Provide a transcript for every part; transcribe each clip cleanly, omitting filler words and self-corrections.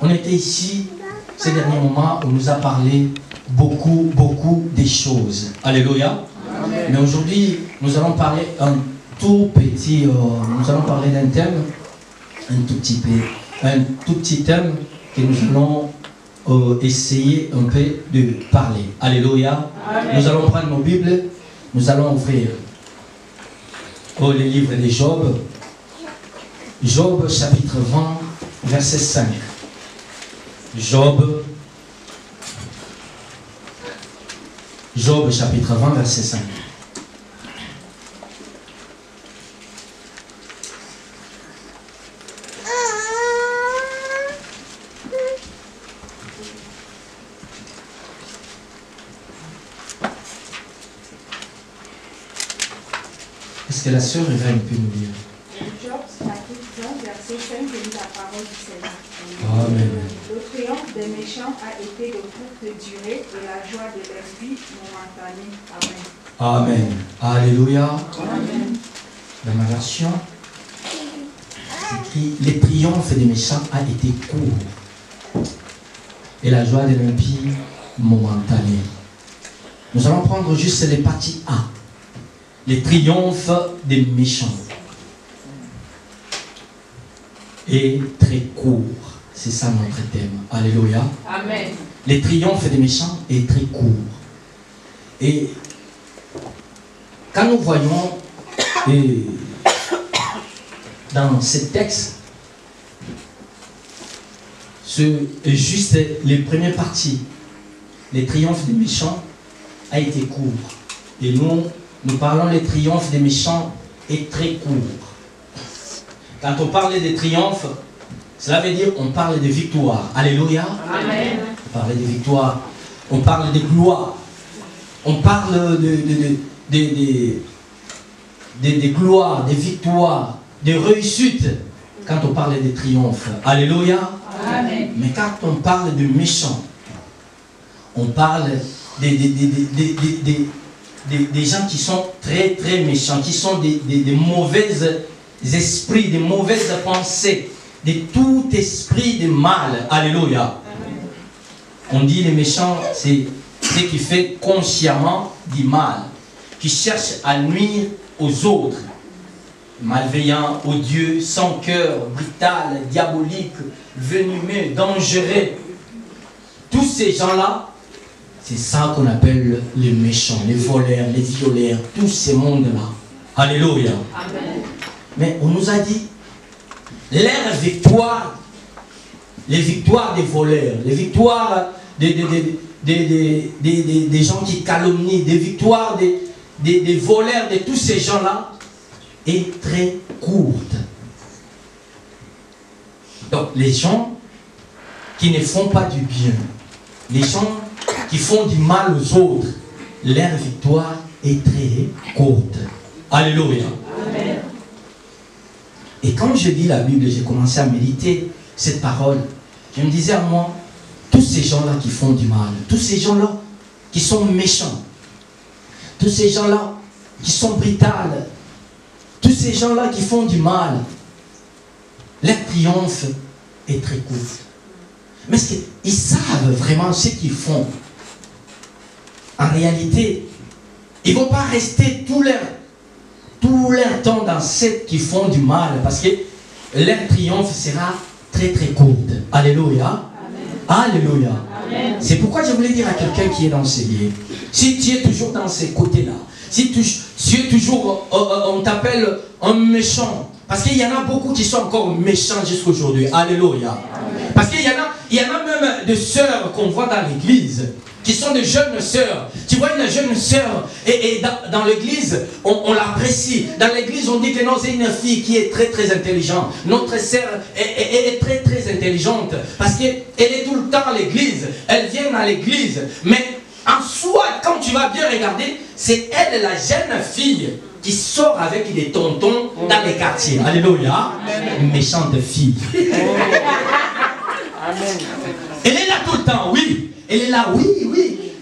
On était ici ces derniers moments, on nous a parlé beaucoup des choses. Alléluia. Amen. Mais aujourd'hui, nous allons parler un tout petit, nous allons parler d'un thème, un tout petit thème que nous allons essayer un peu de parler. Alléluia. Amen. Nous allons prendre nos Bibles, nous allons ouvrir le livre de Job. Job chapitre 20, verset 5. Job chapitre 20, verset 5. Est-ce que la sœur va un peu nous lire? Job chapitre 20, verset 5, lit la parole du Seigneur. Amen. Le triomphe des méchants a été de courte durée et la joie de leur vie momentanée. Amen. Amen. Alléluia. Amen. Dans ma version, c'est écrit: le triomphe des méchants a été court et la joie de l'impie momentanée. Nous allons prendre juste les parties A. Le triomphe des méchants est très court. C'est ça notre thème. Alléluia. Amen. Le triomphe des méchants est très court. Et quand nous voyons dans ce texte, juste les premières parties, le triomphe des méchants a été court. Et nous parlons le triomphe des méchants est très court. Quand on parle de triomphe, cela veut dire qu'on parle de victoire. Alléluia. Amen. On parle de victoire. On parle de gloire. On parle de gloire, de victoire, de réussite quand on parle de triomphe. Alléluia. Amen. Mais quand on parle de méchants, on parle des gens qui sont très méchants, qui sont des mauvais esprits, des mauvaises pensées, de tout esprit de mal. Alléluia. Amen. On dit les méchants, c'est ce qui fait consciemment du mal, qui cherche à nuire aux autres, malveillant, odieux, sans cœur, brutal, diabolique, venimeux, dangereux. Tous ces gens-là, c'est ça qu'on appelle les méchants, les voleurs, les violeurs, tous ces mondes-là. Alléluia. Amen. Mais on nous a dit, leur victoire, les victoires des voleurs, les victoires des gens qui calomnient, des victoires des voleurs, de tous ces gens-là, est très courte. Donc les gens qui ne font pas du bien, les gens qui font du mal aux autres, leur victoire est très courte. Alléluia. Amen. Et quand je lis la Bible, j'ai commencé à méditer cette parole. Je me disais à moi, tous ces gens-là qui font du mal, tous ces gens-là qui sont méchants, tous ces gens-là qui sont brutales, tous ces gens-là qui font du mal, leur triomphe est très court. Mais est-ce qu'ils savent vraiment ce qu'ils font? En réalité, ils ne vont pas rester tout leur temps dans ceux qui font du mal, parce que leur triomphe sera très courte. Alléluia. Amen. Alléluia. C'est pourquoi je voulais dire à quelqu'un qui est dans ce lieu, si tu es toujours dans ces côtés-là, si tu es toujours, on t'appelle un méchant, parce qu'il y en a beaucoup qui sont encore méchants jusqu'à aujourd'hui. Alléluia. Parce qu'il y en a même des sœurs qu'on voit dans l'église, qui sont de jeunes sœurs. Tu vois une jeune sœur, et dans l'église, on l'apprécie. Dans l'église, on dit que non, c'est une fille qui est très intelligente. Notre sœur est très intelligente, parce qu'elle est tout le temps à l'église. Elle vient à l'église. Mais en soi, quand tu vas bien regarder, c'est elle, la jeune fille, qui sort avec des tontons dans les quartiers. Alléluia. Une méchante fille. Amen. Elle est là tout le temps, oui. Elle est là, oui.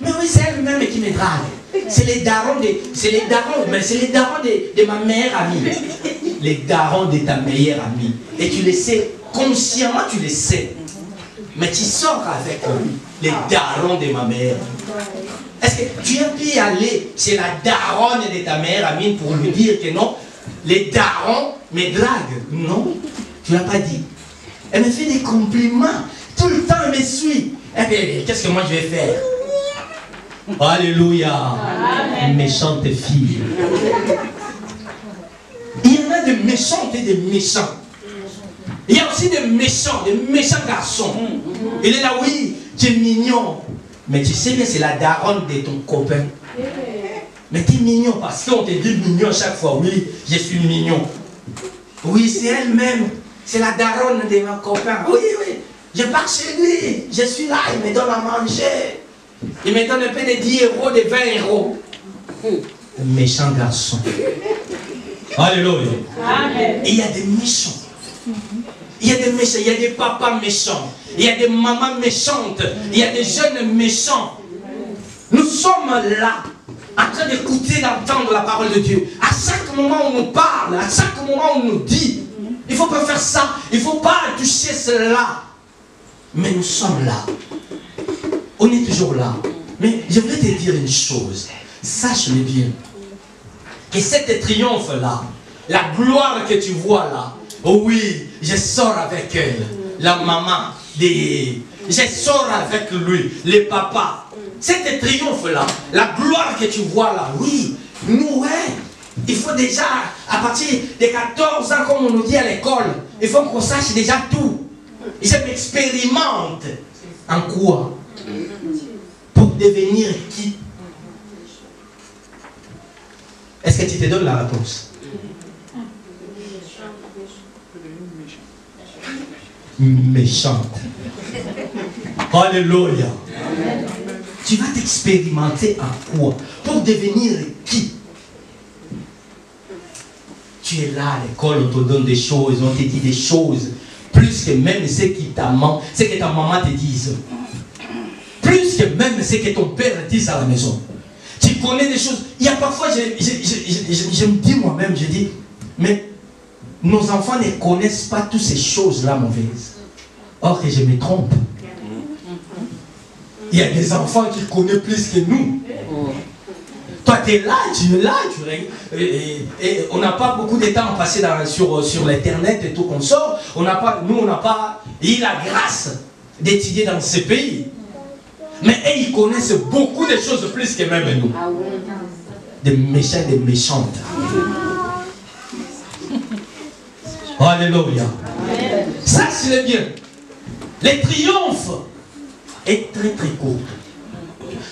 Mais oui, c'est elle-même qui me drague. C'est les darons de ma meilleure amie. Les darons de ta meilleure amie. Et tu le sais, consciemment tu le sais. Mais tu sors avec les darons de ma mère. Est-ce que tu as pu aller chez la daronne de ta mère, Amine, pour lui dire que non, les darons me draguent? Non, tu n'as pas dit. Elle me fait des compliments. Tout le temps, elle me suit. Eh bien, qu'est-ce que moi je vais faire? Alléluia. Amen. Méchante fille. Il y en a des méchantes et des méchants. Il y a aussi des méchants garçons. Il est là, oui, tu es mignon. Mais tu sais bien, c'est la daronne de ton copain. Mais tu es mignon parce qu'on te dit mignon chaque fois. Oui, je suis mignon. Oui, c'est elle-même. C'est la daronne de mon copain. Oui, oui. Je pars chez lui. Je suis là, il me donne à manger. Il me donne un peu de 10 euros, de 20 euros. Méchant garçon. Alléluia. Amen. Et il y a des méchants. Il y a des méchants, il y a des papas méchants. Il y a des mamans méchantes. Il y a des jeunes méchants. Nous sommes là, en train d'écouter, d'entendre la parole de Dieu. À chaque moment où on nous parle, à chaque moment où on nous dit, il ne faut pas faire ça, il ne faut pas toucher cela. Mais nous sommes là. On est toujours là. Mais je voulais te dire une chose. Sache-le bien. Que cet triomphe-là, la gloire que tu vois là, oh oui, je sors avec elle, la maman, je sors avec lui, les papas. Cet triomphe-là, la gloire que tu vois là, oui, nous, ouais, il faut déjà, à partir de 14 ans, comme on nous dit à l'école, il faut qu'on sache déjà tout. Je m'expérimente. En quoi? Pour devenir qui? Est-ce que tu te donnes la réponse? Méchante. Alléluia. Tu vas t'expérimenter en quoi? Pour devenir qui? Tu es là à l'école, on te donne des choses, on te dit des choses, plus que même ce que ta maman te dise. Plus que même ce que ton père dise à la maison. Tu connais des choses. Il y a parfois, je me dis moi-même, je dis, mais nos enfants ne connaissent pas toutes ces choses-là mauvaises. Or que je me trompe. Il y a des enfants qui connaissent plus que nous. Toi, tu es là, et on n'a pas beaucoup de temps passé sur l'internet et tout qu'on sort. Nous, on n'a pas eu la grâce d'étudier dans ce pays. Mais eux, ils connaissent beaucoup de choses plus que même nous. Des méchants et des méchantes. Alléluia. Ça, c'est bien. Le triomphe est très très court.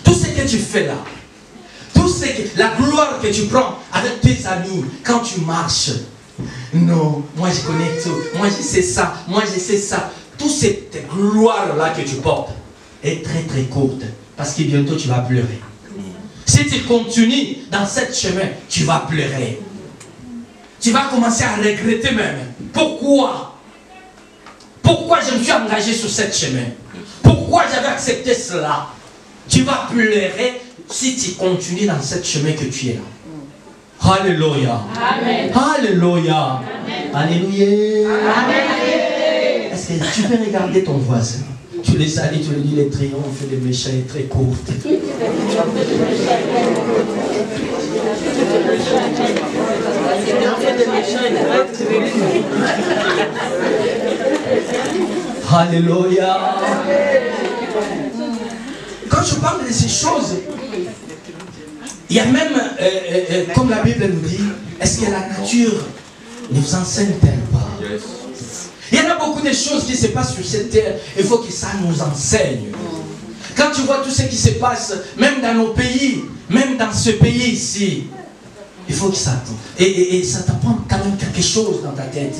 Tout ce que tu fais là, la gloire que tu prends avec tes amis quand tu marches. Non, moi je connais tout. Moi je sais ça. Moi je sais ça. Toute cette gloire là que tu portes est très très courte. Parce que bientôt tu vas pleurer. Si tu continues dans cette chemin, tu vas pleurer. Tu vas commencer à regretter même. Pourquoi? Pourquoi je me suis engagé sur cette chemin? Pourquoi j'avais accepté cela? Tu vas pleurer si tu continues dans cette chemin que tu es là. Alléluia. Amen. Alléluia. Amen. Alléluia. Amen. Est-ce que tu peux regarder ton voisin? Tu les salues, tu lui dis les triomphes des méchants est très courte. Alléluia. Quand je parle de ces choses, il y a même, comme la Bible nous dit, est-ce que la nature ne vous enseigne-t-elle pas? Il y en a beaucoup de choses qui se passent sur cette terre, il faut que ça nous enseigne. Quand tu vois tout ce qui se passe, même dans nos pays, même dans ce pays ici, il faut que ça et ça t'apprend quand même quelque chose dans ta tête.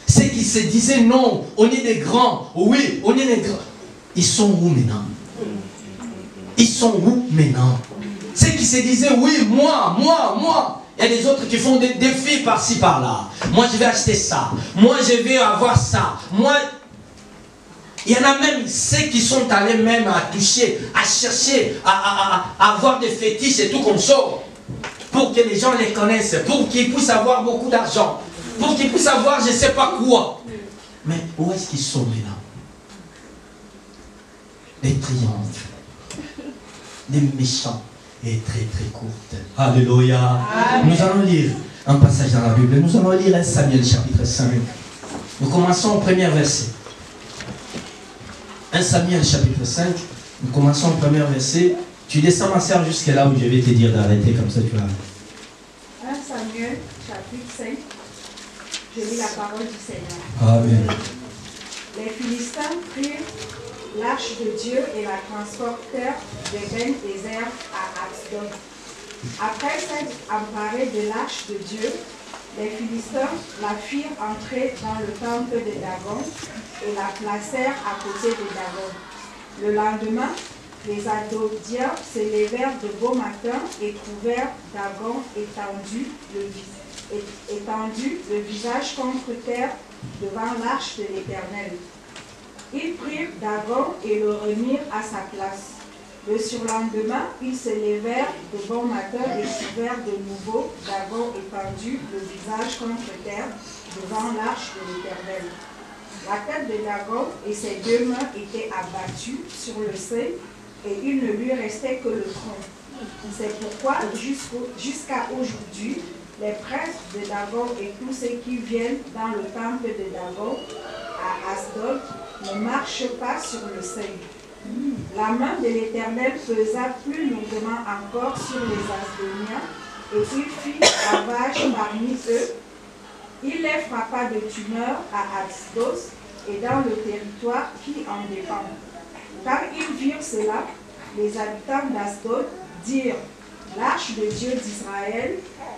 Ceux qui se disaient non, on est des grands, oui, on est des grands. Ils sont où maintenant? Ils sont où maintenant? Ceux qui se disaient oui, moi. Il y a des autres qui font des défis par-ci, par-là. Moi, je vais acheter ça. Moi, je vais avoir ça. Moi, il y en a même ceux qui sont allés même à toucher, à chercher, à avoir des fétiches et tout comme ça. Pour que les gens les connaissent. Pour qu'ils puissent avoir beaucoup d'argent. Pour qu'ils puissent avoir je ne sais pas quoi. Mais où est-ce qu'ils sont maintenant? des triomphes des méchants est très très courte. Alléluia. Nous allons lire un passage dans la Bible. Nous allons lire 1 Samuel chapitre 5. Nous commençons au premier verset. 1 Samuel chapitre 5. Nous commençons au premier verset. Tu descends ma sœur jusqu'à là où je vais te dire d'arrêter, comme ça tu vas. 1 Samuel chapitre 5. Je lis la parole du Seigneur. Amen. Les Philistins prirent l'arche de Dieu et la transportèrent de Ben-Ézer à Asdod. Après s'être emparés de l'arche de Dieu, les Philistins la firent entrer dans le temple de Dagon et la placèrent à côté de Dagon. Le lendemain, les Asdodiens se levèrent de beau matin et trouvèrent Dagon étendu le visage contre terre devant l'arche de l'Éternel. Ils prirent Dagon et le remirent à sa place. Le surlendemain, ils se levèrent de bon matin et trouvèrent de nouveau Dagon étendu, le visage contre terre, devant l'arche de l'Éternel. La tête de Dagon et ses deux mains étaient abattues sur le sein, et il ne lui restait que le tronc. C'est pourquoi, jusqu'à aujourd'hui, les prêtres de Dagon et tous ceux qui viennent dans le temple de Dagon à Asdod ne marchent pas sur le seuil. La main de l'Éternel pesa plus lourdement encore sur les Asdoniens, et il fit ravage parmi eux. Il les frappa de tumeur à Asdod et dans le territoire qui en dépend. Quand ils virent cela, les habitants d'Asdod dirent: l'arche de Dieu d'Israël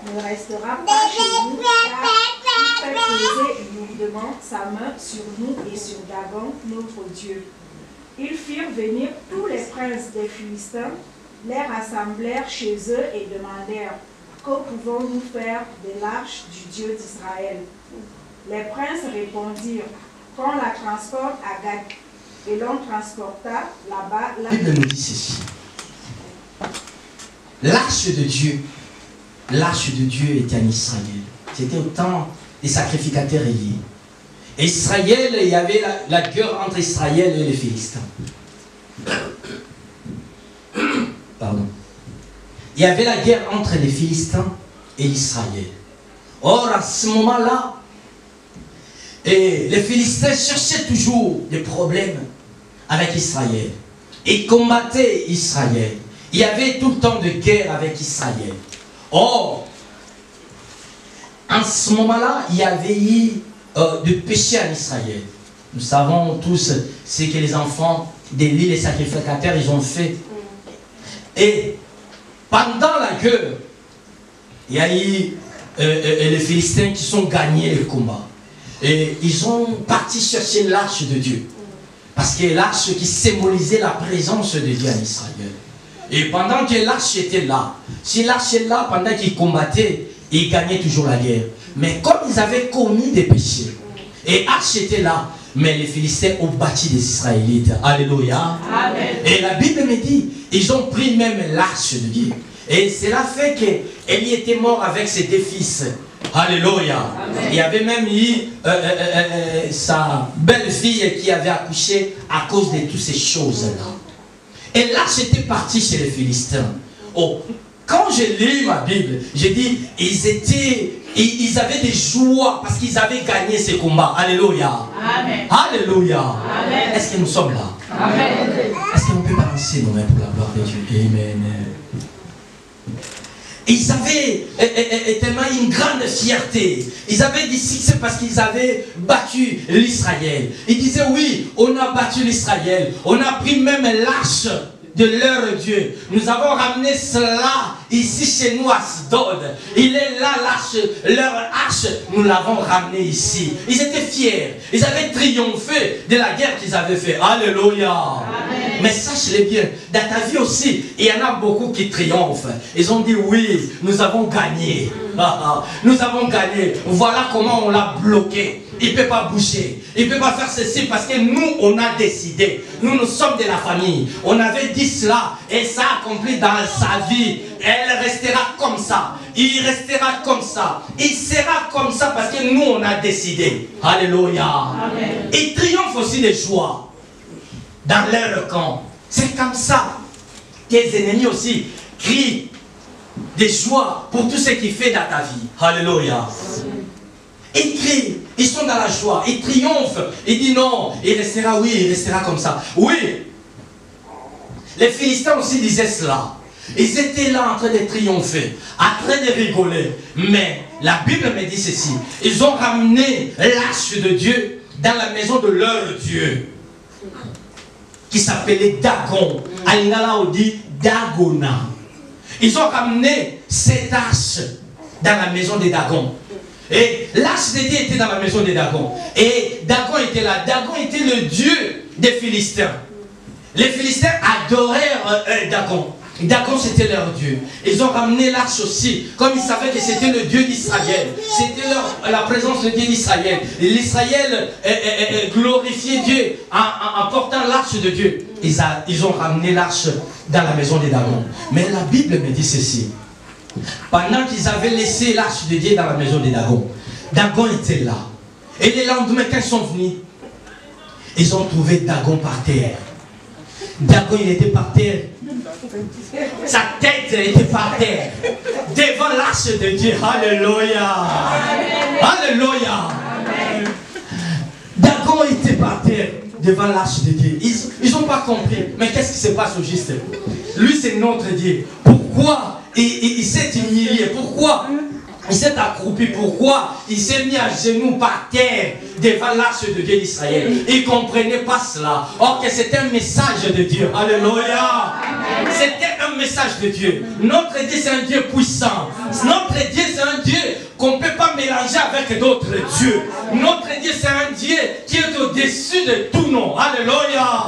ne restera pas chez nous, car il fait peser lourdement sa main sur nous et sur Dagon, notre Dieu. Ils firent venir tous les princes des Philistins, les rassemblèrent chez eux et demandèrent: que pouvons-nous faire de l'arche du Dieu d'Israël? Les princes répondirent: qu'on la transporte à Gath. Et l'on transporta là-bas. La Bible nous dit ceci. L'arche de Dieu était en Israël. C'était au temps des sacrificateurs Élie. Et Israël, il y avait la guerre entre Israël et les Philistins. Pardon. Il y avait la guerre entre les Philistins et Israël. Or, à ce moment-là, les Philistins cherchaient toujours des problèmes avec Israël. Ils combattaient Israël. Il y avait tout le temps de guerre avec Israël. Or, en ce moment-là, il y avait eu de péché en Israël. Nous savons tous ce que les enfants d'Élie, les sacrificateurs, ils ont fait. Et pendant la guerre, il y a eu les Philistins qui sont gagnés le combat. Et ils ont parti chercher l'arche de Dieu. Parce que l'arche qui symbolisait la présence de Dieu en Israël. Et pendant que l'arche était là, si l'arche est là, pendant qu'ils combattaient, ils gagnaient toujours la guerre. Mais comme ils avaient commis des péchés, et l'arche était là, mais les Philistins ont bâti des Israélites. Alléluia. Amen. Et la Bible me dit, ils ont pris même l'arche de Dieu. Et cela fait qu'Élie était mort avec ses deux fils. Alléluia. Amen. Il y avait même eu sa belle-fille qui avait accouché à cause de toutes ces choses-là. Et l'arche était partie chez les Philistins. Oh, quand j'ai lu ma Bible, j'ai dit, ils avaient des joies parce qu'ils avaient gagné ces combats. Alléluia. Amen. Alléluia. Amen. Est-ce que nous sommes là? Amen. Est-ce qu'on peut balancer nos mains pour la gloire de Dieu? Amen. Ils avaient tellement une grande fierté. Ils avaient du succès parce qu'ils avaient battu l'Israël. Ils disaient oui, on a battu l'Israël. On a pris même l'arche de leur Dieu. Nous avons ramené cela ici chez nous à Asdod. Il est là l'arche, leur arche, nous l'avons ramené ici. Ils étaient fiers. Ils avaient triomphé de la guerre qu'ils avaient fait. Alléluia. Amen. Mais sache-le bien, dans ta vie aussi, il y en a beaucoup qui triomphent. Ils ont dit oui, nous avons gagné. Nous avons gagné. Voilà comment on l'a bloqué. Il ne peut pas bouger. Il ne peut pas faire ceci parce que nous, on a décidé. Nous sommes de la famille. On avait dit cela et ça a accompli dans sa vie. Elle restera comme ça. Il restera comme ça. Il sera comme ça parce que nous, on a décidé. Alléluia. Amen. Ils triomphent aussi de joie dans leur camp. C'est comme ça. Tes ennemis aussi crient des joies pour tout ce qu'il fait dans ta vie. Alléluia. Ils crient, ils sont dans la joie, ils triomphent. Ils disent non, il restera, oui, il restera comme ça. Oui. Les Philistins aussi disaient cela. Ils étaient là en train de triompher, en train de rigoler. Mais la Bible me dit ceci. Ils ont ramené l'arche de Dieu dans la maison de leur Dieu, qui s'appelait Dagon. Alingala on dit Dagona. Ils ont ramené cette arche dans la maison de Dagon. Et l'arche de Dieu était dans la maison de Dagon. Et Dagon était là. Dagon était le dieu des Philistins. Les Philistins adoraient Dagon. Dagon, c'était leur Dieu. Ils ont ramené l'arche aussi, comme ils savaient que c'était le Dieu d'Israël. C'était la présence de Dieu d'Israël. L'Israël glorifiait Dieu en portant l'arche de Dieu. Ils ont ramené l'arche dans la maison de Dagon. Mais la Bible me dit ceci. Pendant qu'ils avaient laissé l'arche de Dieu dans la maison de Dagon, Dagon était là. Et les lendemains, quand ils sont venus, ils ont trouvé Dagon par terre. Dagon, il était par terre. Sa tête était par terre. Devant l'arche de Dieu. Alléluia. Alléluia. Dagon était par terre. Devant l'arche de Dieu. Ils n'ont pas compris. Mais qu'est-ce qui se passe au juste? Lui, c'est notre Dieu. Pourquoi il s'est humilié? Pourquoi il s'est accroupi? Pourquoi il s'est mis à genoux par terre devant l'arche de Dieu d'Israël? Il ne comprenait pas cela. Or que c'était un message de Dieu. Alléluia. C'était un message de Dieu. Notre Dieu, c'est un Dieu puissant. Notre Dieu, c'est un Dieu qu'on ne peut pas mélanger avec d'autres dieux. Notre Dieu, c'est un Dieu qui est au-dessus de tout nom. Alléluia.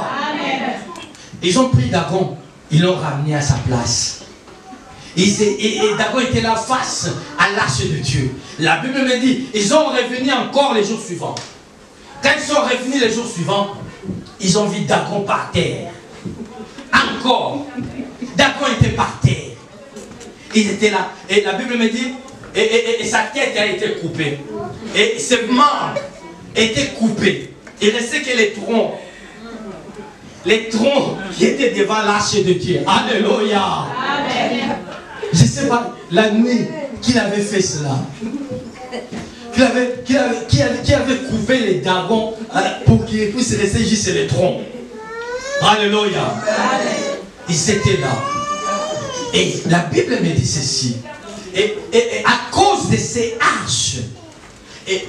Ils ont pris Dagon. Ils l'ont ramené à sa place. Et Dagon était là face à l'arche de Dieu. La Bible me dit, ils ont revenu encore les jours suivants. Quand ils sont revenus les jours suivants, ils ont vu Dagon par terre. Encore. Dagon était par terre. Ils étaient là. Et la Bible me dit, et sa tête a été coupée. Et ses membres étaient coupés. Il restait que les troncs. Les troncs qui étaient devant l'arche de Dieu. Alléluia. Amen. Je ne sais pas, la nuit, qu'il avait fait cela. Qui avait coupé les dragons pour qu'ils puissent rester juste les troncs. Alléluia. Ils étaient là. Et la Bible me dit ceci. Et à cause de ces arches, et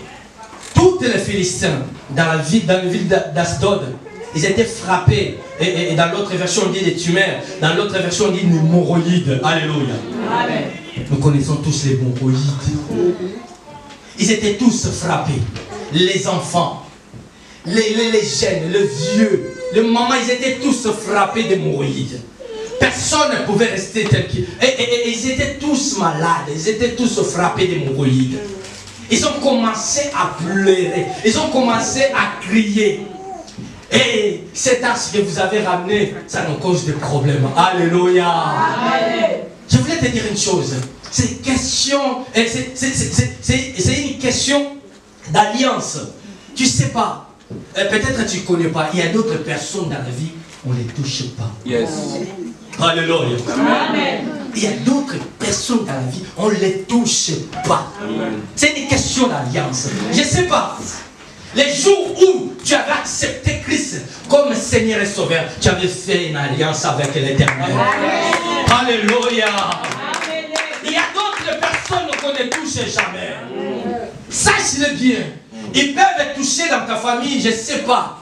tous les Philistins dans la ville d'Asdod, ils étaient frappés. Et dans l'autre version, on dit des tumeurs. Dans l'autre version, on dit des hémorroïdes. Alléluia. Amen. Nous connaissons tous les hémorroïdes. Ils étaient tous frappés. Les enfants, les jeunes, les vieux, les mamans, ils étaient tous frappés d'hémorroïdes. Personne ne pouvait rester tel qu'ils. Et ils étaient tous malades. Ils étaient tous frappés d'hémorroïdes. Ils ont commencé à pleurer. Ils ont commencé à crier. Et cette arche que vous avez ramenée, ça nous cause des problèmes. Alléluia. Amen. Je voulais te dire une chose. C'est une question d'alliance. Tu ne sais pas. Peut-être tu ne connais pas. Il y a d'autres personnes dans la vie, on ne les touche pas. Yes. Alléluia. Amen. Il y a d'autres personnes dans la vie, on ne les touche pas. C'est une question d'alliance. Je ne sais pas. Les jours où tu avais accepté Christ comme Seigneur et Sauveur, tu avais fait une alliance avec l'Éternel. Alléluia. Il y a d'autres personnes qu'on ne touche jamais. Sache-le bien. Ils peuvent toucher dans ta famille, je ne sais pas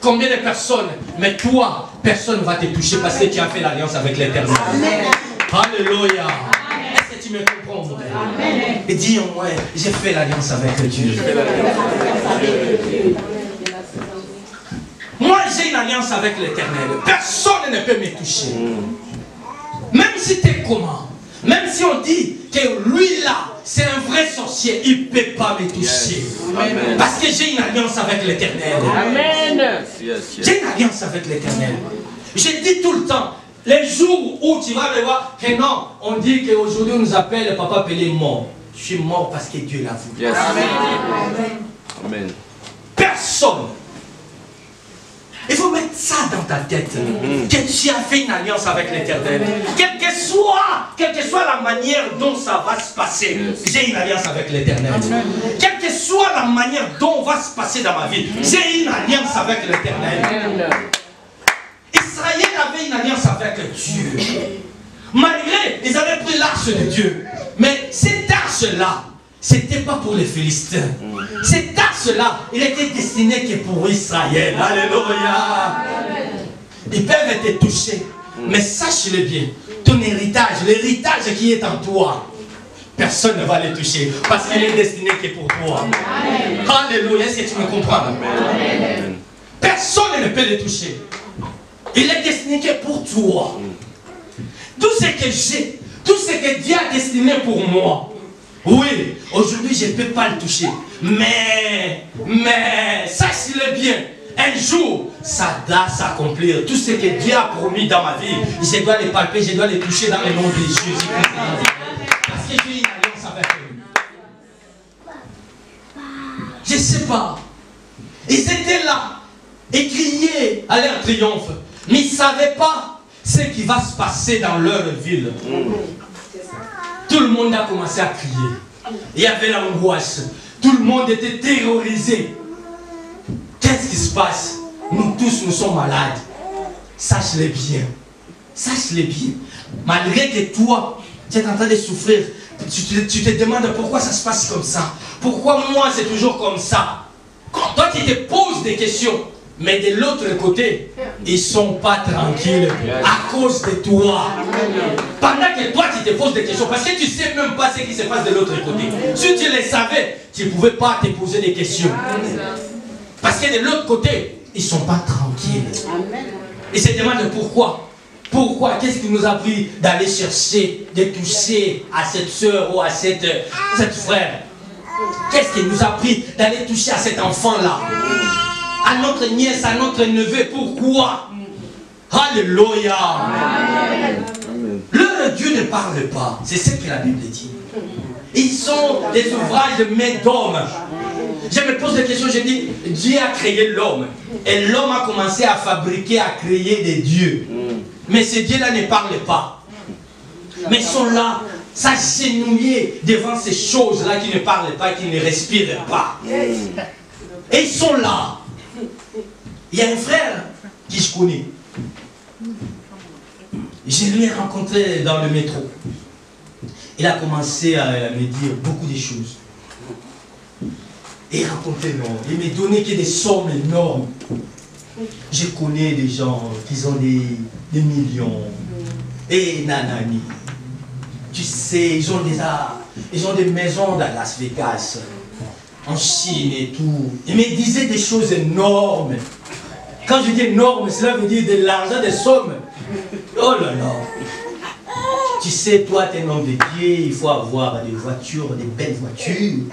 combien de personnes, mais toi, personne ne va te toucher parce que tu as fait l'alliance avec l'Éternel. Alléluia. Est-ce que tu me comprends, mon frère? Et dis en moi, j'ai fait l'alliance avec Dieu. Moi, j'ai une alliance avec l'Éternel. Personne ne peut me toucher. Même si tu es comment, même si on dit que lui là, c'est un vrai sorcier, il ne peut pas me toucher. Amen. Parce que j'ai une alliance avec l'Éternel. Amen. J'ai une alliance avec l'Éternel. Je dis tout le temps, les jours où tu vas me voir, que non, on dit qu'aujourd'hui on nous appelle Papa Pelé mort. Je suis mort parce que Dieu l'a voulu. Yes. Amen. Amen. Personne. Il faut mettre Mets ça dans ta tête. Que tu as fait une alliance avec l'Éternel. Quelle que soit la manière dont ça va se passer, j'ai une alliance avec l'Éternel. Quelle que soit la manière dont va se passer dans ma vie, j'ai une alliance avec l'Éternel. Israël avait une alliance avec Dieu. Malgré, ils avaient pris l'arche de Dieu. Mais cette arche-là, c'était pas pour les Philistins. Cette arche-là, il était destiné que pour Israël. Alléluia. Ils peuvent être touchés. Mais sache-le bien, ton héritage, l'héritage qui est en toi, personne ne va le toucher. Parce qu'il est destiné que pour toi. Alléluia. Est-ce que tu me comprends? Personne ne peut le toucher. Il est destiné que pour toi. Tout ce que j'ai, tout ce que Dieu a destiné pour moi, oui, aujourd'hui je ne peux pas le toucher. Mais, sache-le bien, un jour, ça doit s'accomplir. Tout ce que Dieu a promis dans ma vie, je dois les palper, je dois les toucher dans le nom de Jésus. Parce que j'ai une alliance avec eux. Je ne sais pas. Ils étaient là et criaient à leur triomphe. Mais ils ne savaient pas ce qui va se passer dans leur ville. Tout le monde a commencé à crier. Il y avait l'angoisse. Tout le monde était terrorisé. Qu'est-ce qui se passe? Nous tous, nous sommes malades. Sache-le bien. Sache-le bien. Malgré que toi, tu es en train de souffrir, tu te demandes pourquoi ça se passe comme ça. Pourquoi moi, c'est toujours comme ça. Toi, tu te poses des questions. Mais de l'autre côté, ils ne sont pas tranquilles à cause de toi. Pendant que toi, tu te poses des questions, parce que tu ne sais même pas ce qui se passe de l'autre côté. Si tu le savais, tu ne pouvais pas te poser des questions. Parce que de l'autre côté, ils ne sont pas tranquilles. Ils se demandent pourquoi. Pourquoi? Qu'est-ce qui nous a pris d'aller chercher, de toucher à cette soeur ou à cette frère? Qu'est-ce qui nous a pris d'aller toucher à cet enfant-là? À notre nièce, à notre neveu, pourquoi? Alléluia. Leur Dieu ne parle pas. C'est ce que la Bible dit. Ils sont des ouvrages de main d'homme. Je me pose des questions, je dis, Dieu a créé l'homme. Et l'homme a commencé à fabriquer, à créer des dieux. Mais ces dieux-là ne parlent pas. Mais ils sont là, s'agenouiller devant ces choses-là qui ne parlent pas, qui ne respirent pas. Et ils sont là. Il y a un frère qui je connais. Je l'ai rencontré dans le métro. Il a commencé à me dire beaucoup de choses. Et il racontait énormément. Il me donnait que des sommes énormes. Je connais des gens qui ont des millions. Et nanani. Tu sais, ils ont des maisons dans Las Vegas, en Chine et tout. Il me disait des choses énormes. Quand je dis énorme, cela veut dire de l'argent, des sommes. Oh là là. Tu sais, toi, tu es un homme de Dieu, il faut avoir des voitures, des belles voitures.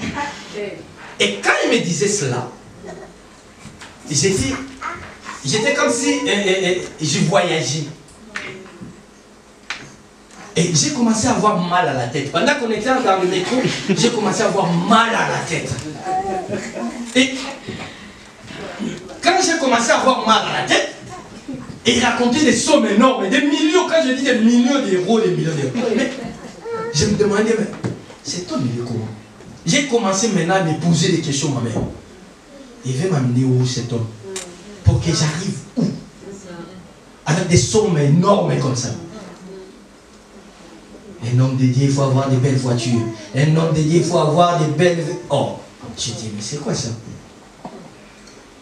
Et quand il me disait cela, j'étais comme si je voyageais. Et j'ai commencé à avoir mal à la tête. Pendant qu'on était dans le métro, j'ai commencé à avoir mal à la tête. Et quand j'ai commencé à avoir mal à la tête, et il racontait des sommes énormes, des millions, quand je dis des millions d'euros, des millions d'euros. Mais je me demandais, mais cet homme, il est comment? J'ai commencé maintenant à me poser des questions moi-même. Il veut m'amener où cet homme? Pour que j'arrive où? Avec des sommes énormes comme ça. Un homme de Dieu, il faut avoir des belles voitures. Un homme de Dieu, il faut avoir des belles... Oh, j'ai dit, mais c'est quoi ça?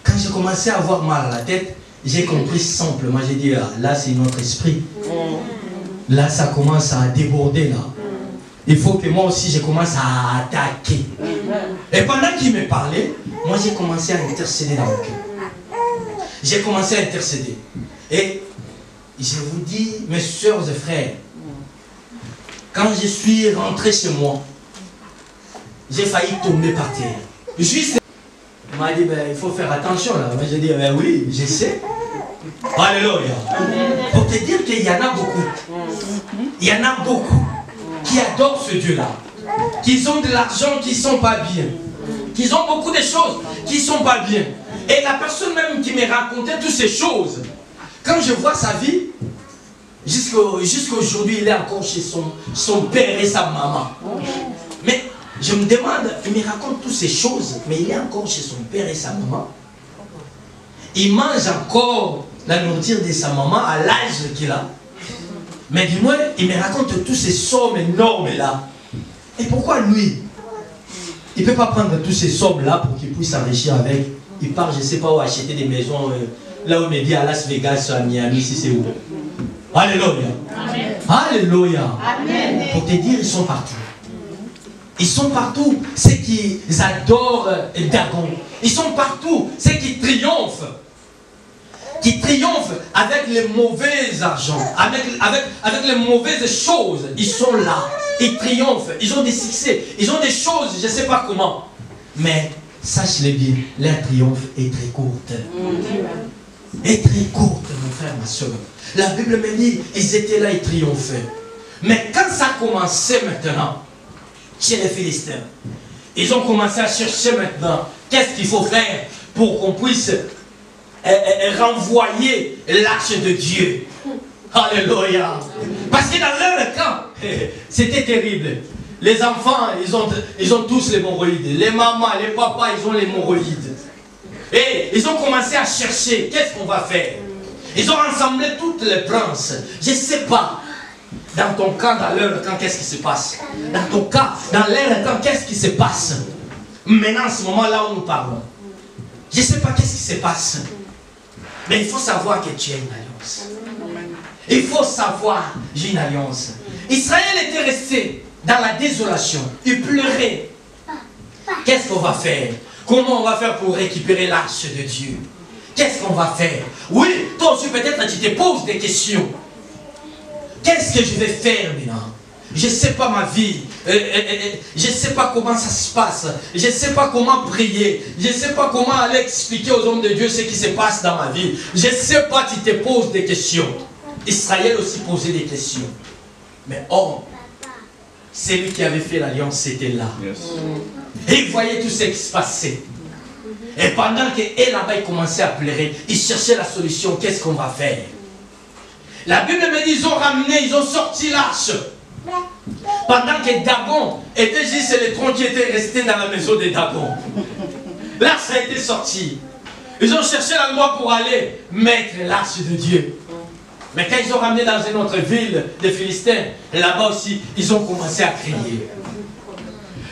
Quand j'ai commencé à avoir mal à la tête, j'ai compris simplement, j'ai dit, là c'est notre esprit. Là ça commence à déborder là. Il faut que moi aussi je commence à attaquer. Et pendant qu'il me parlait, moi j'ai commencé à intercéder dans mon cœur. J'ai commencé à intercéder. Et je vous dis, mes soeurs et frères, quand je suis rentré chez moi, j'ai failli tomber par terre. Juste, il m'a dit, ben, il faut faire attention là. Moi j'ai dit, ben oui, je sais. Alléluia. Pour te dire qu'il y en a beaucoup. Il y en a beaucoup qui adorent ce Dieu-là. Qui ont de l'argent qui ne sont pas bien. Qui ont beaucoup de choses qui ne sont pas bien. Et la personne même qui me racontait toutes ces choses, quand je vois sa vie, jusqu'aujourd'hui, il est encore chez son père et sa maman. Mais je me demande, il me raconte toutes ces choses, mais il est encore chez son père et sa maman. Il mange encore la nourriture de sa maman à l'âge qu'il a. Mais du moins, il me raconte tous ces sommes énormes là. Et pourquoi lui, il ne peut pas prendre tous ces sommes là pour qu'il puisse s'enrichir avec? Il part, je ne sais pas où, acheter des maisons, là où il me dit à Las Vegas, à Miami, si c'est où. Alléluia. Amen. Alléluia. Amen. Pour te dire, ils sont partout. Ils sont partout, ceux qui adorent Dagon. Ils sont partout, ceux qui triomphent. Qui triomphent avec les mauvais argent, avec les mauvaises choses. Ils sont là, ils triomphent, ils ont des succès, ils ont des choses, je ne sais pas comment. Mais sache-le bien, leur triomphe est très courte. Est très courte, mon frère, ma soeur. La Bible me dit, ils étaient là, ils triomphaient. Mais quand ça a commencé maintenant, chez les Philistins, ils ont commencé à chercher maintenant, qu'est-ce qu'il faut faire pour qu'on puisse renvoyer l'arche de Dieu. Alléluia. Parce que dans leur camp, c'était terrible. Les enfants, ils ont tous les hémorroïdes. Les mamans, les papas, ils ont les hémorroïdes. Et ils ont commencé à chercher, qu'est-ce qu'on va faire? Ils ont rassemblé toutes les princes. Je ne sais pas, dans ton camp, dans leur camp, qu'est-ce qui se passe? Dans ton cas, dans leur camp, qu'est-ce qui se passe? Maintenant, en ce moment-là où nous parlons, je ne sais pas qu'est-ce qui se passe. Mais il faut savoir que tu as une alliance. Il faut savoir, j'ai une alliance. Israël était resté dans la désolation. Il pleurait. Qu'est-ce qu'on va faire? Comment on va faire pour récupérer l'arche de Dieu? Qu'est-ce qu'on va faire? Oui, toi aussi peut-être tu te poses des questions. Qu'est-ce que je vais faire maintenant? Je ne sais pas ma vie. Je ne sais pas comment ça se passe. Je ne sais pas comment prier. Je ne sais pas comment aller expliquer aux hommes de Dieu ce qui se passe dans ma vie. Je ne sais pas, tu te poses des questions. Israël aussi posait des questions. Mais oh, celui qui avait fait l'alliance, c'était là. Yes. Et il voyait tout ce qui se passait. Et pendant que là-bas, il commençait à pleurer, il cherchait la solution. Qu'est-ce qu'on va faire? La Bible me dit, ils ont ramené, ils ont sorti l'arche. Pendant que Dagon était juste le tronc qui était resté dans la maison de Dagon. L'arche a été sortie. Ils ont cherché l'endroit pour aller mettre l'arche de Dieu. Mais quand ils ont ramené dans une autre ville des Philistins, là-bas aussi, ils ont commencé à crier.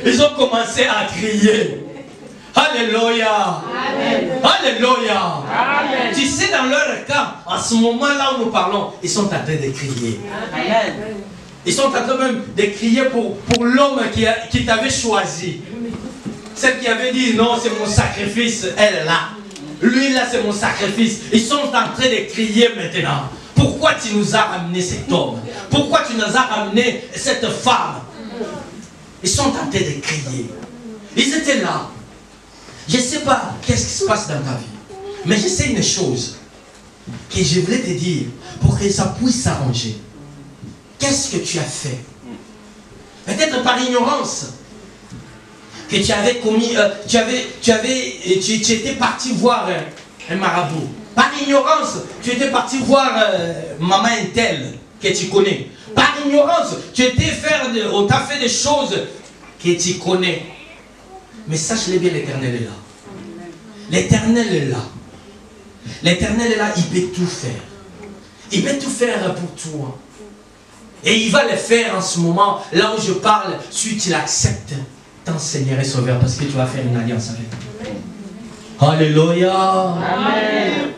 Ils ont commencé à crier. Alléluia. Amen. Alléluia. Amen. Tu sais, dans leur cas, en ce moment-là où nous parlons, ils sont en train de crier. Amen. Ils sont en train même de crier pour l'homme qui t'avait choisi. Celle qui avait dit, non, c'est mon sacrifice, elle est là. Lui, là, c'est mon sacrifice. Ils sont en train de crier maintenant. Pourquoi tu nous as ramené cet homme? Pourquoi tu nous as ramené cette femme? Ils sont en train de crier. Ils étaient là. Je ne sais pas qu'est-ce qui se passe dans ta vie. Mais je sais une chose que je voulais te dire pour que ça puisse s'arranger. Qu'est-ce que tu as fait? Peut-être par ignorance que tu avais commis, tu étais parti voir un marabout. Par ignorance, tu étais parti voir maman Intel que tu connais. Par ignorance, on t'a fait des choses que tu connais. Mais sache-le bien, l'Éternel est là. L'Éternel est là. L'Éternel est là, il peut tout faire. Il peut tout faire pour toi. Et il va le faire en ce moment, là où je parle, si tu l'acceptes, ton Seigneur et Sauveur, parce que tu vas faire une alliance avec lui. Alléluia. Amen.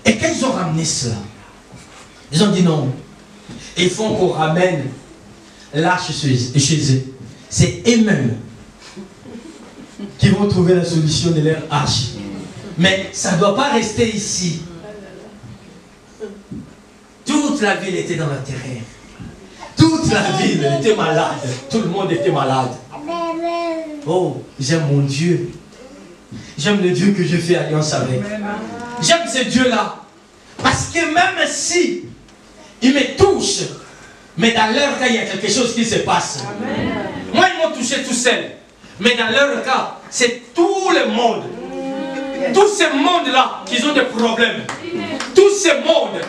Et quand ils ont ramené cela, ils ont dit non. Il faut qu'on ramène l'arche chez eux. C'est eux-mêmes qui vont trouver la solution de leur arche. Mais ça ne doit pas rester ici. Toute la ville était dans la terreur. Toute la ville était malade. Tout le monde était malade. Oh, j'aime mon Dieu. J'aime le Dieu que je fais alliance avec. J'aime ce Dieu-là. Parce que même si il me touche, mais dans leur cas, il y a quelque chose qui se passe. Moi, ils m'ont touché tout seul. Mais dans leur cas, c'est tout le monde. Tous ces mondes-là, qui ont des problèmes. Tous ces mondes,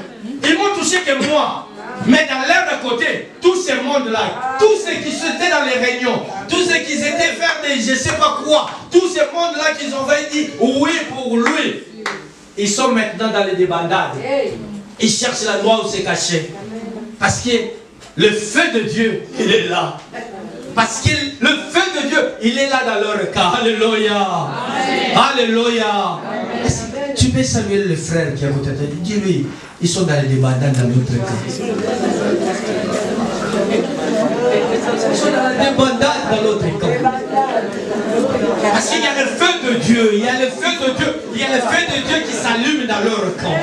ils m'ont touché que moi. Mais dans l'air de côté, tous ces mondes-là, tous ceux qui étaient dans les réunions, tous ceux qui étaient vers des je ne sais pas quoi, tous ces mondes-là qui ont dit oui pour lui, ils sont maintenant dans les débandades. Ils cherchent l'endroit où se cacher. Parce que le feu de Dieu, il est là. Parce que le feu de Dieu, il est là dans leur cas. Alléluia. Alléluia. Tu peux saluer le frère qui est à côté de toi. Dis-lui, ils sont dans les débandades dans notre cas. Ils sont dans les débandades dans l'autre camp. Parce qu'il y a le feu de Dieu. Il y a le feu de Dieu. Il y a le feu de Dieu qui s'allume dans leur camp.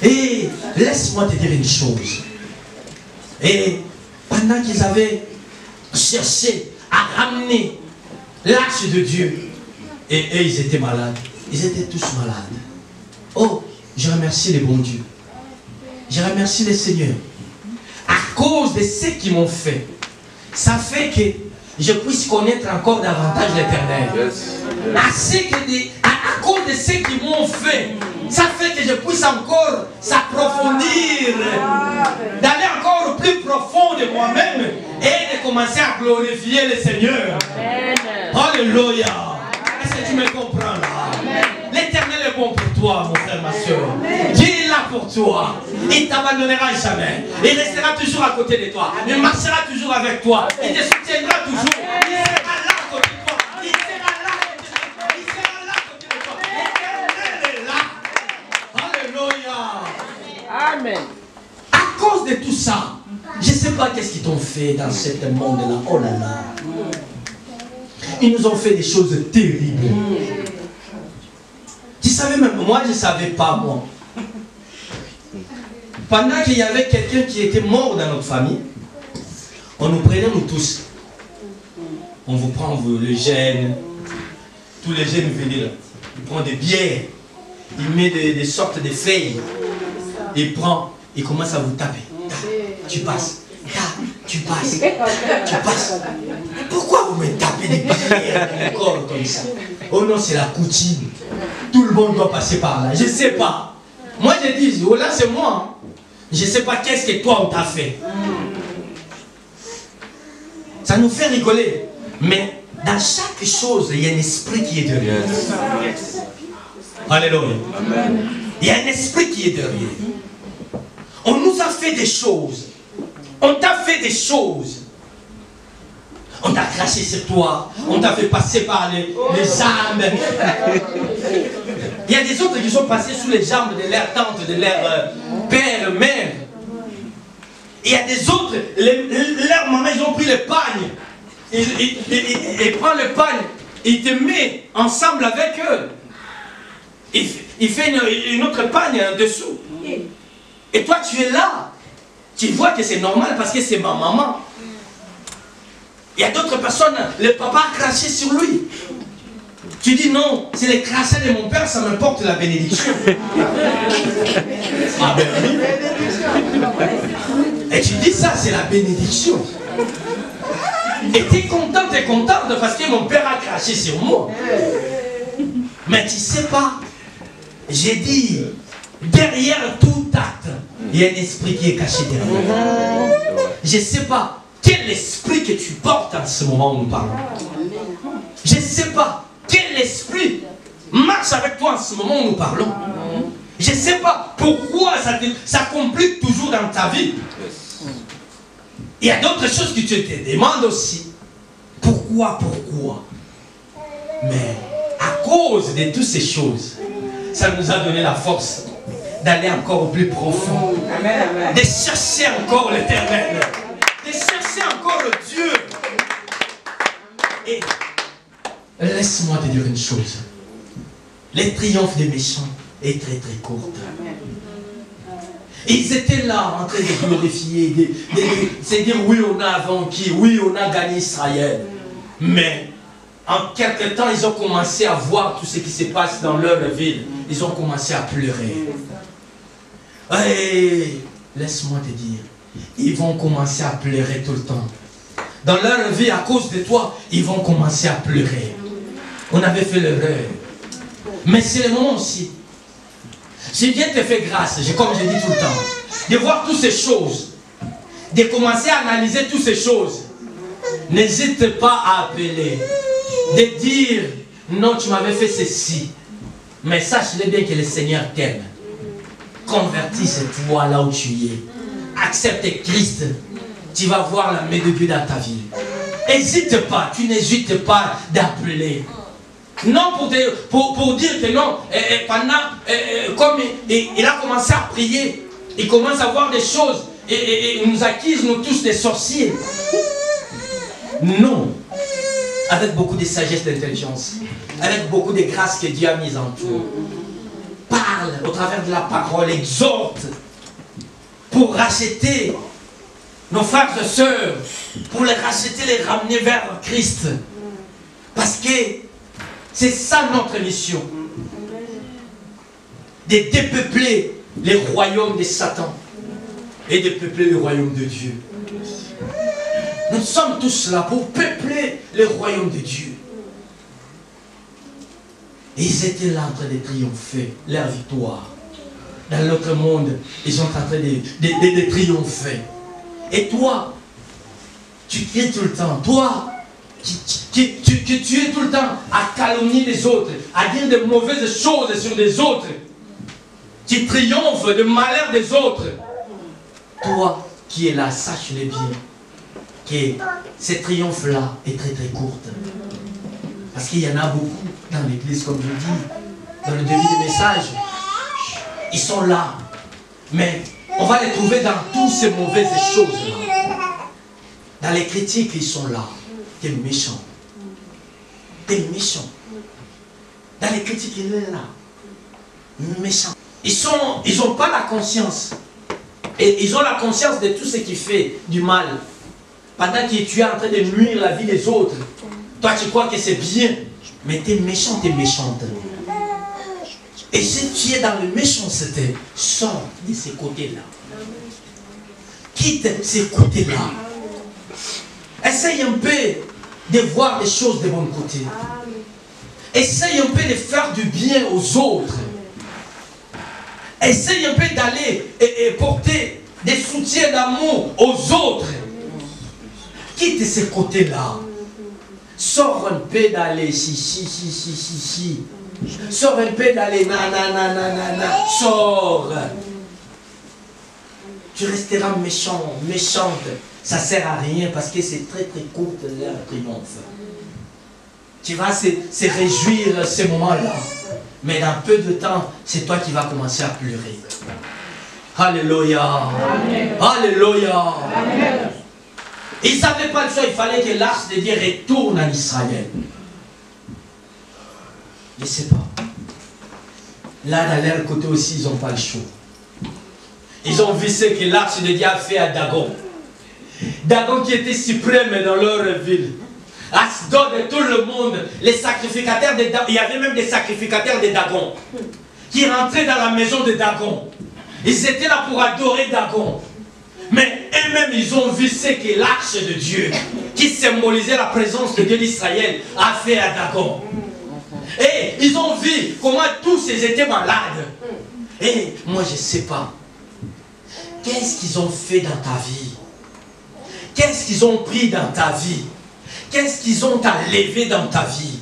Et laisse-moi te dire une chose. Et pendant qu'ils avaient cherché à ramener l'arche de Dieu, et ils étaient malades. Ils étaient tous malades. Oh, je remercie les bons dieux. Je remercie les seigneurs. À cause de ce qu'ils m'ont fait, ça fait que je puisse connaître encore davantage l'Éternel. À cause de ce qu'ils m'ont fait, ça fait que je puisse encore s'approfondir, d'aller encore plus profond de moi-même et de commencer à glorifier le Seigneur. Alléluia. Est-ce que tu me comprends là? L'Éternel est bon pour toi, mon frère, ma soeur. Dieu est là pour toi. Il ne t'abandonnera jamais. Il restera toujours à côté de toi. Il marchera toujours avec toi. Il te soutiendra toujours. Il sera là à côté de toi. Il sera là à côté de toi. Il sera là à côté de toi. L'Éternel est là. Alléluia. Amen. À cause de tout ça, je ne sais pas qu'est-ce qu'ils t'ont fait dans ce monde-là. Oh là là. Ils nous ont fait des choses terribles. Tu savais même, moi je ne savais pas, moi. Pendant qu'il y avait quelqu'un qui était mort dans notre famille, on nous prenait nous tous. On vous prend les gènes, tous les gènes venaient là. Il prend des bières, il met des sortes de feuilles, il prend, il commence à vous taper. Tu passes. Tu passes. Tu passes. Pourquoi vous me tapez des bières dans le corps comme ça? Oh non, c'est la coutume. Tout le monde doit passer par là. Je ne sais pas. Moi, je dis, oh là, c'est moi. Je ne sais pas qu'est-ce que toi, on t'a fait. Ça nous fait rigoler. Mais dans chaque chose, il y a un esprit qui est derrière. Alléluia. Il y a un esprit qui est derrière. On nous a fait des choses. On t'a fait des choses. On t'a craché sur toi. On t'a fait passer par les jambes. Il y a des autres qui sont passés sous les jambes de leur tante, de leur père, mère. Il y a des autres, leurs mamans, ils ont pris le pagne. Ils prennent le pagne. Ils te mettent ensemble avec eux. Il fait une autre pagne en dessous. Et toi, tu es là. Tu vois que c'est normal parce que c'est ma maman. Il y a d'autres personnes, le papa a craché sur lui. Tu dis non, c'est le crachat de mon père, ça m'importe la bénédiction. Ah ben oui. Et tu dis ça, c'est la bénédiction. Et tu es contente parce que mon père a craché sur moi. Mais tu sais pas, j'ai dit, derrière tout acte, il y a un esprit qui est caché derrière. Je ne sais pas quel esprit que tu portes en ce moment où nous parlons. Je ne sais pas quel esprit marche avec toi en ce moment où nous parlons. Je ne sais pas pourquoi ça complique toujours dans ta vie. Il y a d'autres choses que tu te demandes aussi. Pourquoi? Mais à cause de toutes ces choses, ça nous a donné la force d'aller encore plus profond, de chercher encore l'Éternel, de chercher encore le Dieu. Et laisse-moi te dire une chose, le triomphe des méchants est très très court. Ils étaient là en train de glorifier, de dire oui on a vaincu, oui on a gagné Israël. Mais en quelque temps ils ont commencé à voir tout ce qui se passe dans leur ville. Ils ont commencé à pleurer. Et laisse-moi te dire, ils vont commencer à pleurer tout le temps. Dans leur vie, à cause de toi, ils vont commencer à pleurer. On avait fait l'erreur. Mais c'est le moment aussi. Si Dieu te fait grâce, comme je dis tout le temps, de voir toutes ces choses, de commencer à analyser toutes ces choses, n'hésite pas à appeler, de dire, non, tu m'avais fait ceci. Mais sache-le bien que le Seigneur t'aime. Convertisse-toi là où tu es. Accepte Christ. Tu vas voir la main de Dieu dans ta vie. N'hésite pas, tu n'hésites pas d'appeler. Non pour dire que non, comme il a commencé à prier, il commence à voir des choses et il nous accuse, nous tous, des sorciers. Non. Avec beaucoup de sagesse, d'intelligence, avec beaucoup de grâce que Dieu a mise en toi. Parle au travers de la parole, exhorte pour racheter nos frères et sœurs, pour les racheter, les ramener vers Christ. Parce que c'est ça notre mission. De dépeupler les royaumes de Satan et de peupler le royaume de Dieu. Nous sommes tous là pour peupler le royaume de Dieu. Et ils étaient là en train de triompher, leur victoire. Dans l'autre monde, ils sont en train de triompher. Et toi, tu cries tout le temps. Toi, tu es tout le temps à calomnier les autres, à dire de mauvaises choses sur les autres. Tu triomphes du malheur des autres. Toi qui es là, sache-le bien, que ce triomphe-là est très très courte. Parce qu'il y en a beaucoup dans l'église, comme je dis, dans le début du message. Ils sont là. Mais on va les trouver dans toutes ces mauvaises choses-là. Dans les critiques, ils sont là. T'es méchant. T'es méchant. Dans les critiques, il est là. Méchant. Ils n'ont pas la conscience. Et ils ont la conscience de tout ce qui fait du mal. Pendant que tu es en train de nuire la vie des autres. Toi, tu crois que c'est bien. Mais t'es méchant, t'es méchante. Et si tu es dans le méchanceté, sors de ces côtés-là. Quitte ces côtés-là. Essaye un peu de voir les choses de bon côté. Essaye un peu de faire du bien aux autres. Essaye un peu d'aller et porter des soutiens d'amour aux autres. Quitte ces côtés-là. Sors un peu d'aller si. Sors un peu d'aller na. Sors. Tu resteras méchant, méchante. Ça ne sert à rien parce que c'est très très court leur triomphe. Tu vas se réjouir à ce moment-là. Mais dans peu de temps, c'est toi qui vas commencer à pleurer. Alléluia. Amen. Alléluia. Amen. Ils n'avaient pas le choix, il fallait que l'arche de Dieu retourne en Israël. Je ne sais pas. Là, dans leur côté aussi, ils n'ont pas le choix. Ils ont vu ce que l'arche de Dieu a fait à Dagon. Dagon qui était suprême dans leur ville. Asdod et tout le monde, les sacrificateurs de Dagon, il y avait même des sacrificateurs de Dagon qui rentraient dans la maison de Dagon. Ils étaient là pour adorer Dagon. Mais eux-mêmes, ils ont vu ce que l'arche de Dieu, qui symbolisait la présence de Dieu d'Israël, a fait à Dagon. Et ils ont vu comment tous ils étaient malades. Et moi, je ne sais pas. Qu'est-ce qu'ils ont fait dans ta vie? Qu'est-ce qu'ils ont pris dans ta vie? Qu'est-ce qu'ils ont enlevé dans ta vie?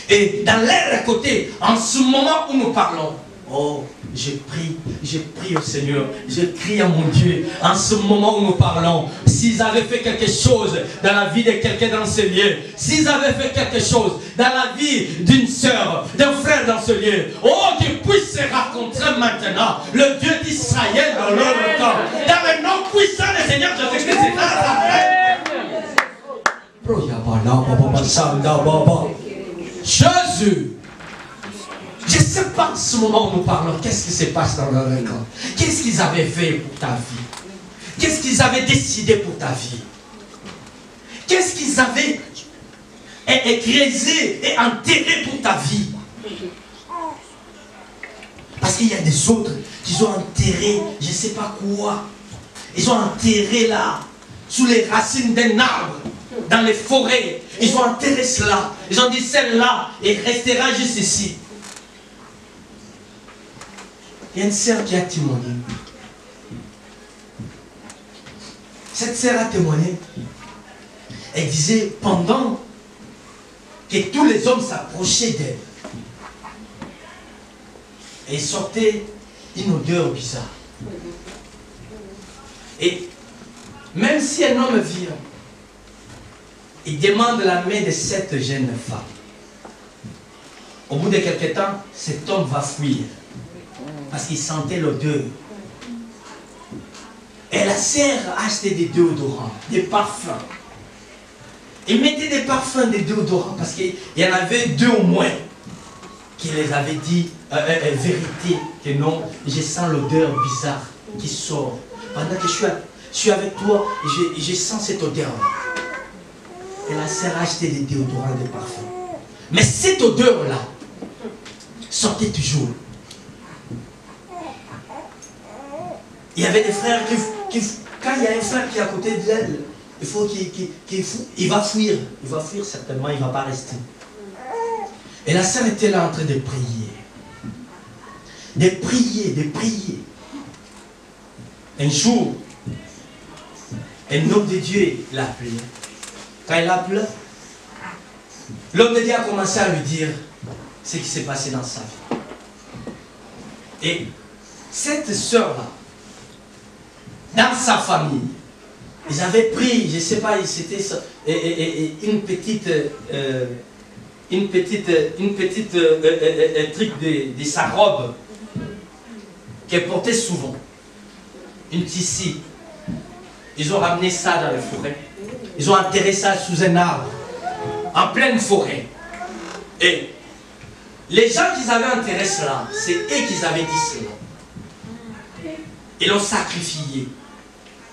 Et dans leur côté, en ce moment où nous parlons, oh, je prie au Seigneur, je crie à mon Dieu, en ce moment où nous parlons, s'ils avaient fait quelque chose dans la vie de quelqu'un dans ce lieu, s'ils avaient fait quelque chose dans la vie d'une sœur, d'un frère dans ce lieu, oh, qu'ils puissent se rencontrer maintenant, le Dieu d'Israël dans leur temps, dans le nom puissant du Seigneur Jésus-Christ, c'est là. Jésus, je ne sais pas en ce moment où nous parlons, qu'est-ce qui se passe dans leur camp? Qu'est-ce qu'ils avaient fait pour ta vie? Qu'est-ce qu'ils avaient décidé pour ta vie? Qu'est-ce qu'ils avaient écrasé et enterré pour ta vie? Parce qu'il y a des autres qui ont enterré, je ne sais pas quoi. Ils ont enterré là sous les racines d'un arbre, dans les forêts. Ils ont enterré cela. Ils ont dit, celle-là, elle restera juste ici. Il y a une sœur qui a témoigné. Cette sœur a témoigné. Elle disait, pendant que tous les hommes s'approchaient d'elle, elle sortait une odeur bizarre. Et même si un homme vient, il demande la main de cette jeune femme. Au bout de quelques temps, cet homme va fuir. Parce qu'il sentait l'odeur. Et la sœur achetait des déodorants, des parfums. Il mettait des parfums, des déodorants, parce qu'il y en avait 2 au moins qui les avaient dit vérité, que non, je sens l'odeur bizarre qui sort. Pendant que je suis avec toi, je sens cette odeur. Et la sœur achetait des déodorants, des parfums. Mais cette odeur-là sortait toujours. Il y avait des frères qui quand il y a un frère qui est à côté d'elle, il faut il va fuir. Il va fuir certainement, il ne va pas rester. Et la sœur était là en train de prier. De prier, de prier. Un jour, un homme de Dieu l'a appelé. Quand il l'a appelé, l'homme de Dieu a commencé à lui dire ce qui s'est passé dans sa vie. Et cette sœur-là, dans sa famille, ils avaient pris, je ne sais pas, c'était une petite truc de sa robe qu'elle portait souvent, une tissu. Ils ont ramené ça dans la forêt. Ils ont enterré ça sous un arbre, en pleine forêt. Et les gens qui avaient enterré cela, c'est eux qui avaient dit cela. Ils l'ont sacrifié.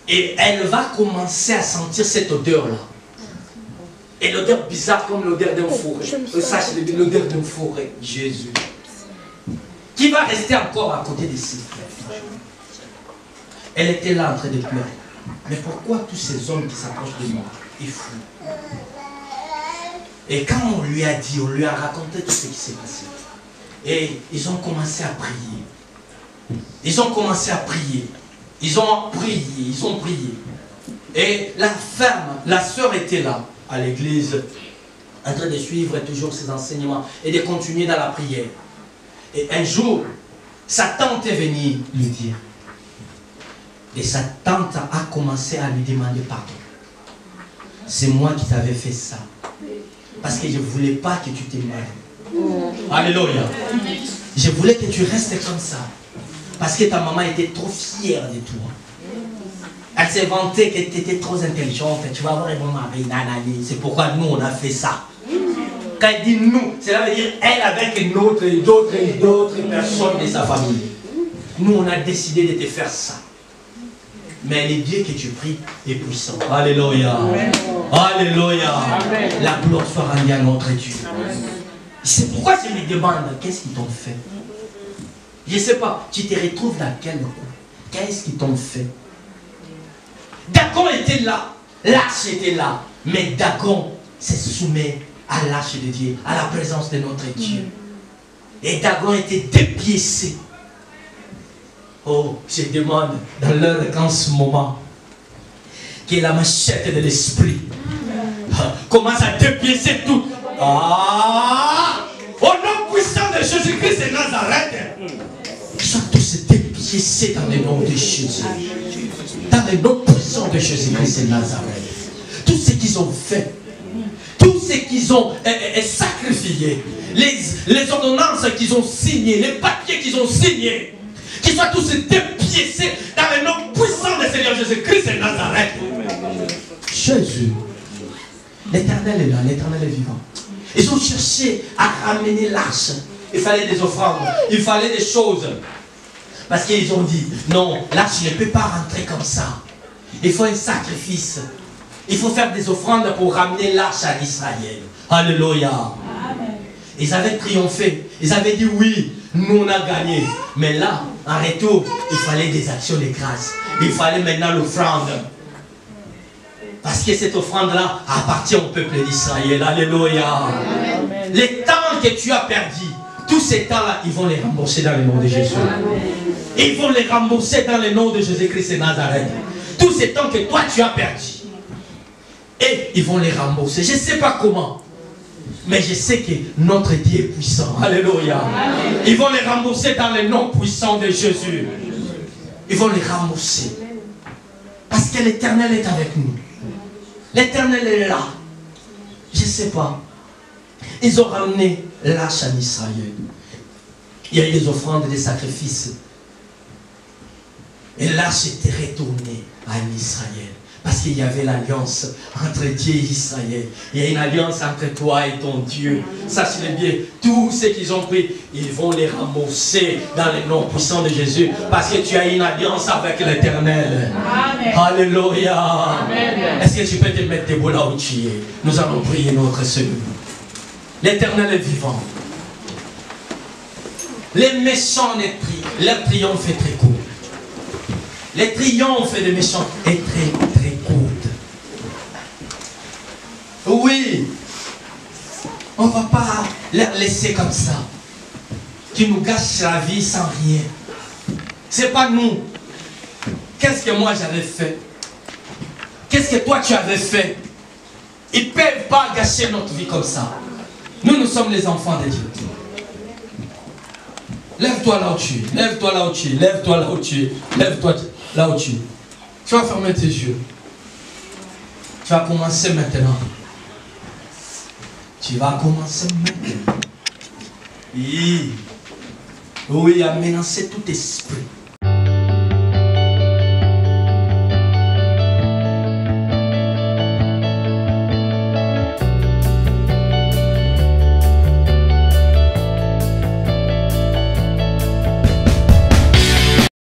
Et elle va commencer à sentir cette odeur-là. Et l'odeur bizarre comme l'odeur d'une forêt. Sache l'odeur d'une forêt. Jésus. Qui va rester encore à côté de ses frères. Elle était là en train de pleurer. Mais pourquoi tous ces hommes qui s'approchent de moi, ils fuient? Et quand on lui a dit, on lui a raconté tout ce qui s'est passé. Et ils ont commencé à prier. Ils ont commencé à prier. Ils ont prié, ils ont prié. Et la femme, la sœur était là, à l'église, en train de suivre toujours ses enseignements et de continuer dans la prière. Et un jour, sa tante est venue lui dire. Et sa tante a commencé à lui demander pardon. C'est moi qui t'avais fait ça. Parce que je ne voulais pas que tu te maries. Alléluia. Je voulais que tu restes comme ça. Parce que ta maman était trop fière de toi. Elle s'est vantée que tu étais trop intelligente. Tu vas avoir un bon mari. C'est pourquoi nous, on a fait ça. Quand elle dit nous, cela veut dire elle avec d'autres personnes de sa famille. Nous, on a décidé de te faire ça. Mais le Dieu que tu pries est puissant. Alléluia. Alléluia. La gloire soit rendue à notre Dieu. C'est pourquoi je me demande, qu'est-ce qu'ils t'ont fait? Je ne sais pas, tu te retrouves dans quel coin? Qu'est-ce qu'ils t'ont fait? Dagon était là, l'arche était là, mais Dagon se soumet à l'arche de Dieu, à la présence de notre Dieu. Et Dagon était dépiécé. Oh, je demande dans l'heure qu'en ce moment, que la machette de l'esprit commence à dépiécer tout. Ah! Au nom puissant de Jésus-Christ de Nazareth, ils sont tous dépiécés dans le nom de Jésus. Dans le nom puissant de Jésus-Christ de Nazareth. Tout ce qu'ils ont fait, tout ce qu'ils ont sacrifié, les ordonnances qu'ils ont signées, les papiers qu'ils ont signés, qu'ils soient tous dépiécés dans le nom puissant de Seigneur Jésus-Christ de Nazareth. Jésus, l'Éternel est là, l'Éternel est vivant. Ils ont cherché à ramener l'arche. Il fallait des offrandes, il fallait des choses. Parce qu'ils ont dit, non, l'arche ne peut pas rentrer comme ça. Il faut un sacrifice. Il faut faire des offrandes pour ramener l'arche à Israël. Alléluia. Amen. Ils avaient triomphé. Ils avaient dit oui, nous on a gagné. Mais là, en retour, il fallait des actions de grâce. Il fallait maintenant l'offrande. Parce que cette offrande-là appartient au peuple d'Israël. Alléluia. Amen. Les temps que tu as perdus, tous ces temps-là, ils vont les rembourser dans le nom de Jésus. Ils vont les rembourser dans le nom de Jésus-Christ de Nazareth. Tous ces temps que toi tu as perdus. Et ils vont les rembourser. Je ne sais pas comment. Mais je sais que notre Dieu est puissant. Alléluia. Amen. Ils vont les rembourser dans le nom puissant de Jésus. Ils vont les rembourser. Parce que l'Éternel est avec nous. L'Éternel est là. Je ne sais pas. Ils ont ramené l'arche en Israël. Il y a eu des offrandes, des sacrifices. Et l'arche était retournée en Israël. Parce qu'il y avait l'alliance entre Dieu et Israël. Il y a une alliance entre toi et ton Dieu. Sachez-le bien, tous ceux qu'ils ont pris, ils vont les rembourser dans le nom puissant de Jésus. Parce que tu as une alliance avec l'Éternel. Alléluia. Est-ce que tu peux te mettre debout là où tu es? Nous allons prier notre Seigneur. L'Éternel est vivant. Les méchants, leur triomphe est très court. Les triomphes des méchants est très courte. Oui, on ne va pas les laisser comme ça, qui nous gâchent la vie sans rien. C'est pas nous. Qu'est-ce que moi j'avais fait? Qu'est-ce que toi tu avais fait? Ils ne peuvent pas gâcher notre vie comme ça. Nous sommes les enfants de Dieu. Lève-toi là où tu es. Lève-toi là où tu es. Lève-toi là où tu es. Lève-toi là où tu es. Tu vas fermer tes yeux. Tu vas commencer maintenant. Tu vas commencer maintenant. Oui. Oui, à menacer tout esprit